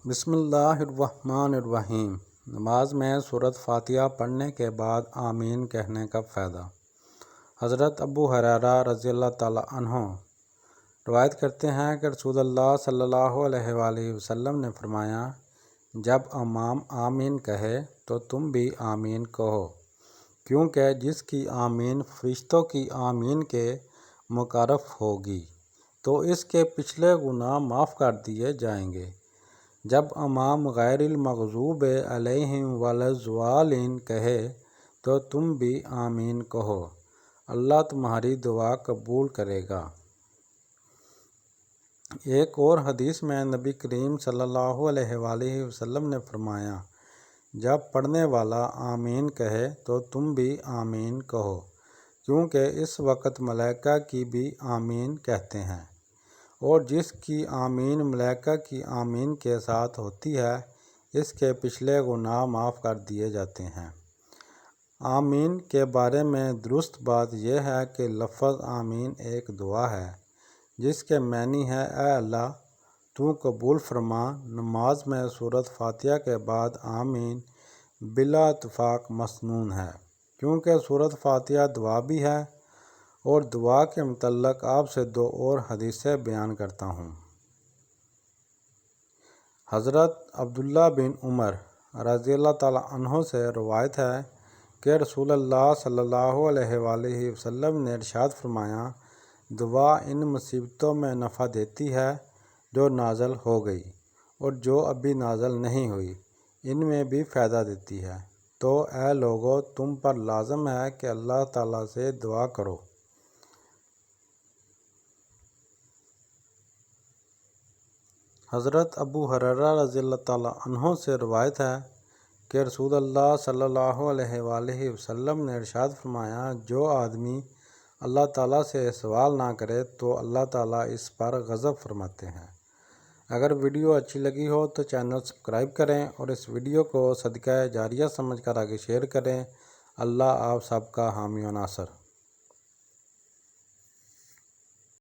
بسم اللہ الرحمن الرحیم۔ نماز میں سورۃ فاتحہ پڑھنے کے بعد آمین کہنے کا فائدہ۔ حضرت ابو ہریرہ رضی اللہ تعالیٰ عنہ روایت کرتے ہیں کہ رسول اللہ صلی اللہ علیہ وآلہ وسلم نے فرمایا، جب امام آمین کہے تو تم بھی آمین کہو، کیونکہ جس کی آمین فرشتوں کی آمین کے مقرب ہوگی تو اس کے پچھلے گناہ معاف کر دیے جائیں گے۔ جب امام غیر المغضوب علیہم ولا الضالین کہے تو تم بھی آمین کہو، اللہ تمہاری دعا قبول کرے گا۔ ایک اور حدیث میں نبی کریم صلی اللہ علیہ وآلہ وسلم نے فرمایا، جب پڑھنے والا آمین کہے تو تم بھی آمین کہو، کیونکہ اس وقت ملائکہ کی بھی آمین کہتے ہیں، اور جس کی آمین ملائکہ کی آمین کے ساتھ ہوتی ہے اس کے پچھلے گناہ معاف کر دیے جاتے ہیں۔ آمین کے بارے میں درست بات یہ ہے کہ لفظ آمین ایک دعا ہے جس کے معنی ہے، اے اللہ تو قبول فرما۔ نماز میں سورۃ فاتحہ کے بعد آمین بلا اتفاق مسنون ہے، کیونکہ سورۃ فاتحہ دعا بھی ہے، اور دعا کے متعلق آپ سے دو اور حدیثیں بیان کرتا ہوں۔ حضرت عبداللہ بن عمر رضی اللہ تعالیٰ عنہ سے روایت ہے کہ رسول اللہ صلی اللہ علیہ وآلہ وسلم نے ارشاد فرمایا، دعا ان مصیبتوں میں نفع دیتی ہے جو نازل ہو گئی اور جو ابھی نازل نہیں ہوئی، ان میں بھی فائدہ دیتی ہے۔ تو اے لوگو، تم پر لازم ہے کہ اللہ تعالیٰ سے دعا کرو۔ حضرت ابو ہریرہ رضی اللہ تعالیٰ عنہ سے روایت ہے کہ رسول اللہ صلی اللہ علیہ وآلہ وسلم نے ارشاد فرمایا، جو آدمی اللہ تعالیٰ سے سوال نہ کرے تو اللہ تعالیٰ اس پر غضب فرماتے ہیں۔ اگر ویڈیو اچھی لگی ہو تو چینل سبسکرائب کریں اور اس ویڈیو کو صدقہ جاریہ سمجھ کر آگے شیئر کریں۔ اللہ آپ سب کا حامی و ناصر۔